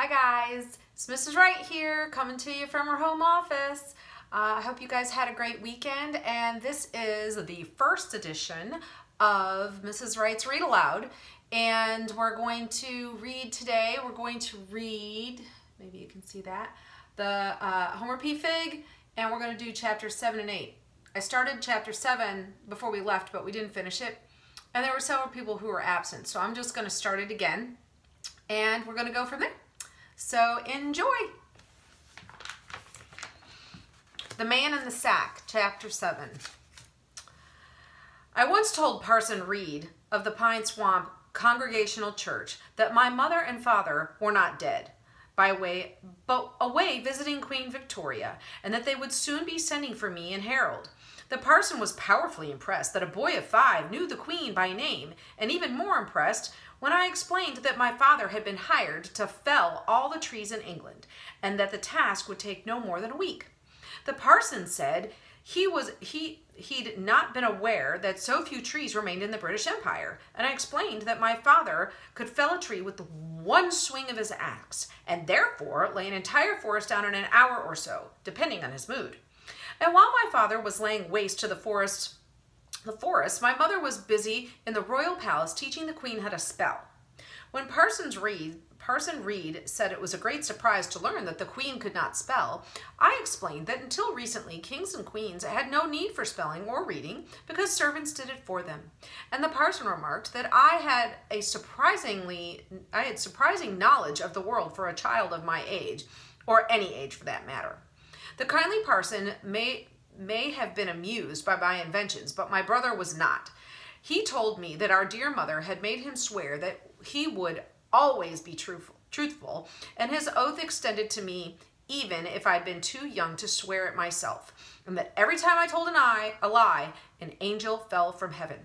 Hi guys, it's Mrs. Wright here coming to you from her home office. I hope you guys had a great weekend, and this is the first edition of Mrs. Wright's Read Aloud, and we're going to read today. We're going to read, maybe you can see that, the Homer P. Figg, and we're going to do chapters 7 and 8. I started chapter 7 before we left, but we didn't finish it, and there were several people who were absent, so I'm just going to start it again, and we're going to go from there. So enjoy. The Man in the Sack, Chapter 7. I once told Parson Reed of the Pine Swamp Congregational Church that my mother and father were not dead, but away visiting Queen Victoria, and that they would soon be sending for me and Harold. The parson was powerfully impressed that a boy of 5 knew the Queen by name, and even more impressed when I explained that my father had been hired to fell all the trees in England, and that the task would take no more than a week. The parson said he'd not been aware that so few trees remained in the British Empire, and I explained that my father could fell a tree with one swing of his axe, and therefore lay an entire forest down in an hour or so, depending on his mood. And while my father was laying waste to the forest, my mother was busy in the royal palace teaching the Queen how to spell. When Parson Reed said it was a great surprise to learn that the Queen could not spell, I explained that until recently kings and queens had no need for spelling or reading because servants did it for them. And the parson remarked that I had surprising knowledge of the world for a child of my age, or any age for that matter. The kindly parson may have been amused by my inventions, but my brother was not. He told me that our dear mother had made him swear that he would always be truthful, and his oath extended to me even if I'd been too young to swear it myself, and that every time I told a lie, an angel fell from heaven.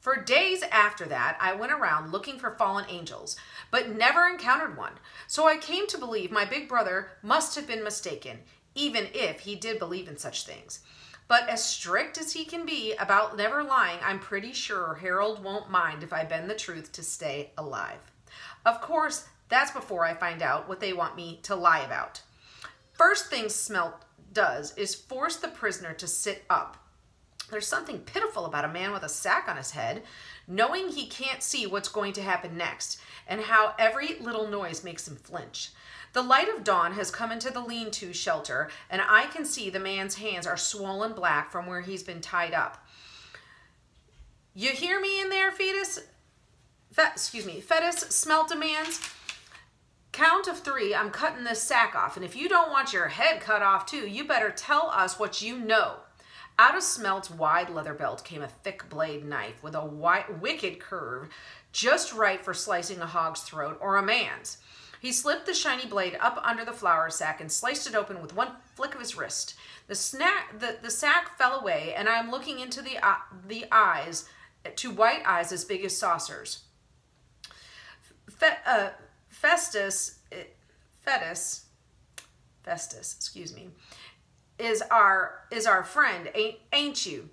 For days after that, I went around looking for fallen angels, but never encountered one, so I came to believe my big brother must have been mistaken, even if he did believe in such things. But as strict as he can be about never lying, I'm pretty sure Harold won't mind if I bend the truth to stay alive. Of course, that's before I find out what they want me to lie about. First thing Smelt does is force the prisoner to sit up. There's something pitiful about a man with a sack on his head, knowing he can't see what's going to happen next, and how every little noise makes him flinch. The light of dawn has come into the lean-to shelter, and I can see the man's hands are swollen black from where he's been tied up. You hear me in there, Fetus? Smelt demands. Count of 3, I'm cutting this sack off, and if you don't want your head cut off too, you better tell us what you know. Out of Smelt's wide leather belt came a thick blade knife with a wicked curve, just right for slicing a hog's throat or a man's. He slipped the shiny blade up under the flour sack and sliced it open with one flick of his wrist. The sack fell away, and I am looking into the eyes, to white eyes as big as saucers. Festus, is our friend, ain't you?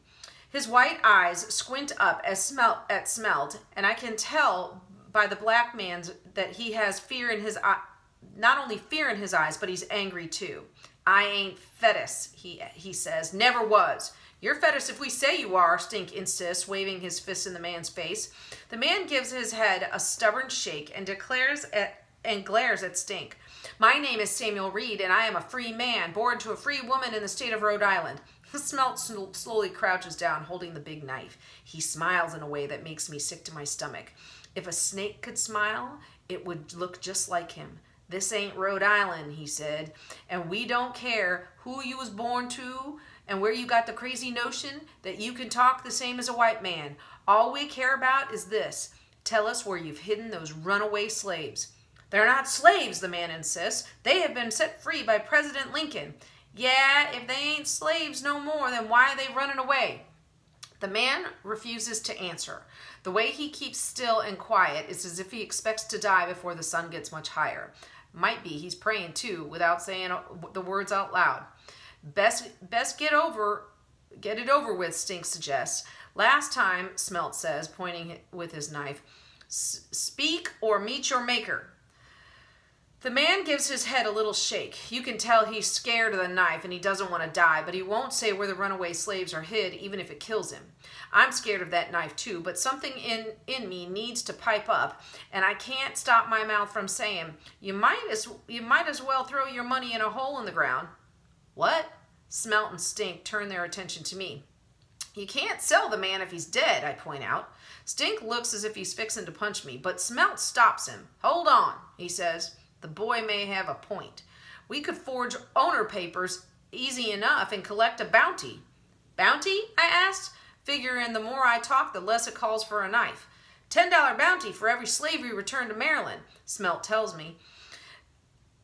His white eyes squint up at Smelt, and I can tell by the black man's that he has fear in his eye, not only fear in his eyes, but he's angry too. I ain't Fetus, he says, never was. You're Fetus if we say you are, Stink insists, waving his fist in the man's face. The man gives his head a stubborn shake and glares at Stink. My name is Samuel Reed, and I am a free man, born to a free woman in the state of Rhode Island. Smelt slowly crouches down, holding the big knife. He smiles in a way that makes me sick to my stomach. If a snake could smile, it would look just like him. This ain't Rhode Island, he said, and we don't care who you was born to and where you got the crazy notion that you can talk the same as a white man. All we care about is this. Tell us where you've hidden those runaway slaves. They're not slaves, the man insists. They have been set free by President Lincoln. Yeah, if they ain't slaves no more, then why are they running away? The man refuses to answer. The way he keeps still and quiet is as if he expects to die before the sun gets much higher. Might be he's praying too, without saying the words out loud. Best get it over with, Stink suggests. Last time, Smelt says, pointing with his knife. Speak or meet your maker. The man gives his head a little shake. You can tell he's scared of the knife and he doesn't want to die, but he won't say where the runaway slaves are hid, even if it kills him. I'm scared of that knife too, but something in me needs to pipe up, and I can't stop my mouth from saying, you might as well throw your money in a hole in the ground. What? Smelt and Stink turn their attention to me. You can't sell the man if he's dead, I point out. Stink looks as if he's fixing to punch me, but Smelt stops him. Hold on, he says. The boy may have a point. We could forge owner papers easy enough and collect a bounty. Bounty? I asked, figuring the more I talk, the less it calls for a knife. $10 bounty for every slave we return to Maryland, Smelt tells me.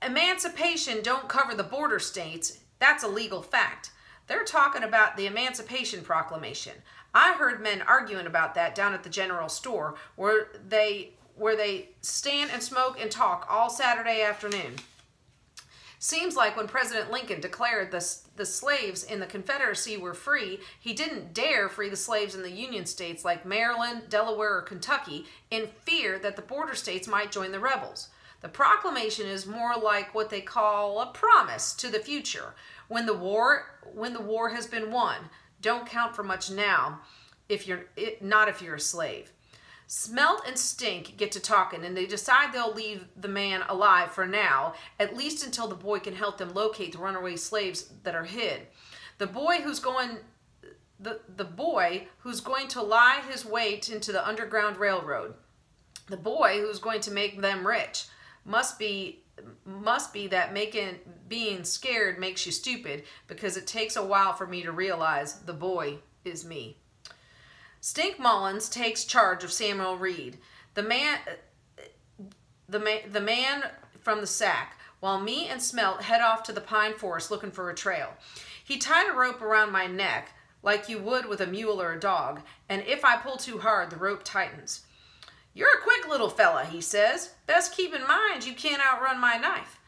Emancipation don't cover the border states. That's a legal fact. They're talking about the Emancipation Proclamation. I heard men arguing about that down at the general store where they stand and smoke and talk all Saturday afternoon. Seems like when President Lincoln declared the slaves in the Confederacy were free, he didn't dare free the slaves in the Union states like Maryland, Delaware, or Kentucky in fear that the border states might join the rebels. The proclamation is more like what they call a promise to the future. When the war has been won, don't count for much now if you're a slave. Smelt and Stink get to talking, and they decide they'll leave the man alive for now, at least until the boy can help them locate the runaway slaves that are hid. The boy who's going to lie his weight into the Underground Railroad. The boy who's going to make them rich. Must be that being scared makes you stupid, because it takes a while for me to realize the boy is me. Stink Mullins takes charge of Samuel Reed, the man from the sack, while me and Smelt head off to the pine forest looking for a trail. He tied a rope around my neck like you would with a mule or a dog, and if I pull too hard, the rope tightens. You're a quick little fella, he says. Best keep in mind you can't outrun my knife.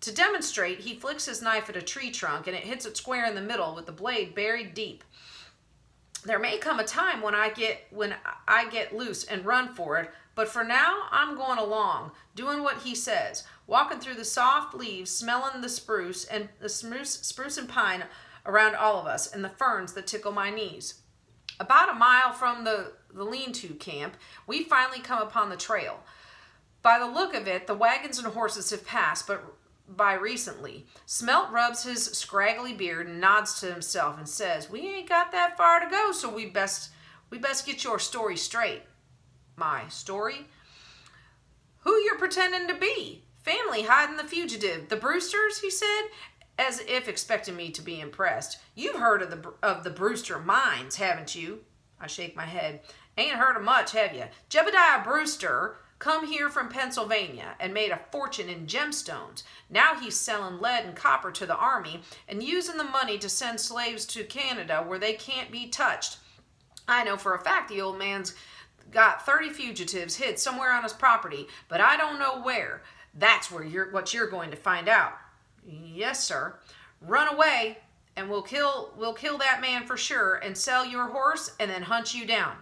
To demonstrate, he flicks his knife at a tree trunk, and it hits it square in the middle with the blade buried deep. There may come a time when I get loose and run for it, but for now I'm going along, doing what he says, walking through the soft leaves, smelling the spruce and pine around all of us, and the ferns that tickle my knees. About a mile from the lean-to camp, we finally come upon the trail. By the look of it, the wagons and horses have passed, but by recently. Smelt rubs his scraggly beard and nods to himself and says, we ain't got that far to go, so we best get your story straight. My story? Who you're pretending to be? Family hiding the fugitive. The Brewsters, he said, as if expecting me to be impressed. You've heard of the Brewster mines, haven't you? I shake my head. Ain't heard of much, have you? Jebediah Brewster come here from Pennsylvania and made a fortune in gemstones. Now he's selling lead and copper to the army and using the money to send slaves to Canada where they can't be touched. I know for a fact the old man's got 30 fugitives hid somewhere on his property, but I don't know where. That's what you're going to find out. Yes, sir. Run away and we'll kill that man for sure and sell your horse and then hunt you down.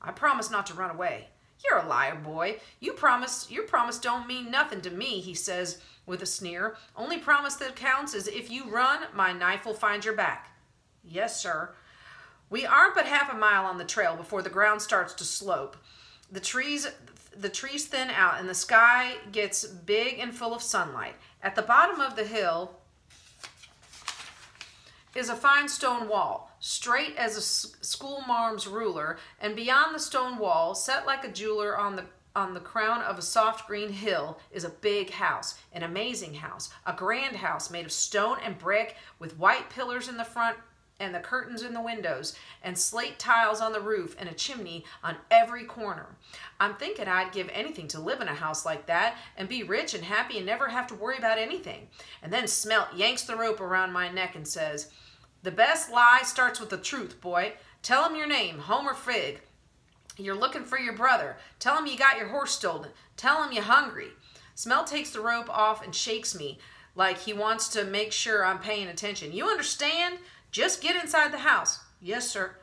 I promise not to run away. You're a liar, boy. Your promise don't mean nothing to me, he says with a sneer. Only promise that counts is if you run, my knife will find your back. Yes, sir. We aren't but half a mile on the trail before the ground starts to slope. The trees thin out and the sky gets big and full of sunlight. At the bottom of the hill is a fine stone wall, straight as a schoolmarm's ruler, and beyond the stone wall, set like a jeweler on the crown of a soft green hill, is a big house, an amazing house, a grand house made of stone and brick with white pillars in the front and the curtains in the windows and slate tiles on the roof and a chimney on every corner. I'm thinking I'd give anything to live in a house like that and be rich and happy and never have to worry about anything. And then Smelt yanks the rope around my neck and says, the best lie starts with the truth, boy. Tell him your name, Homer Figg. You're looking for your brother. Tell him you got your horse stolen. Tell him you're hungry. Smelt takes the rope off and shakes me like he wants to make sure I'm paying attention. You understand? Just get inside the house. Yes, sir.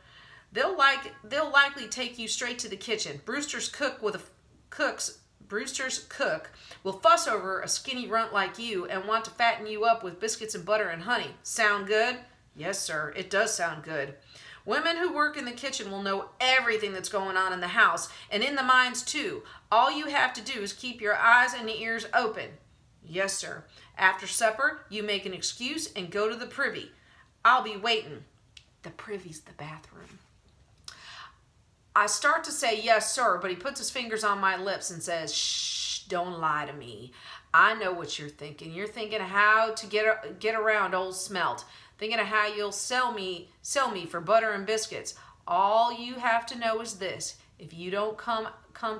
They'll likely take you straight to the kitchen. Brewster's cooks Brewster's cook will fuss over a skinny runt like you and want to fatten you up with biscuits and butter and honey. Sound good? Yes, sir, it does sound good. Women who work in the kitchen will know everything that's going on in the house and in the mines too. All you have to do is keep your eyes and ears open. Yes, sir. After supper, you make an excuse and go to the privy. I'll be waiting. The privy's the bathroom. I start to say yes, sir, but he puts his fingers on my lips and says, shh, don't lie to me. I know what you're thinking. You're thinking how to get around old Smelt. Thinking of how you'll sell me for butter and biscuits. All you have to know is this. If you don't come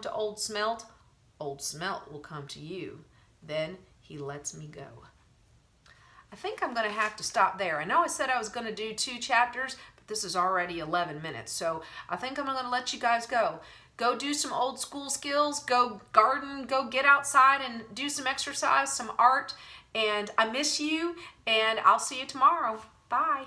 to old Smelt will come to you. Then he lets me go. I think I'm going to have to stop there. I know I said I was going to do 2 chapters, but this is already 11 minutes. So I think I'm going to let you guys go. Go do some old school skills. Go garden. Go get outside and do some exercise, some art. And I miss you, and I'll see you tomorrow. Bye.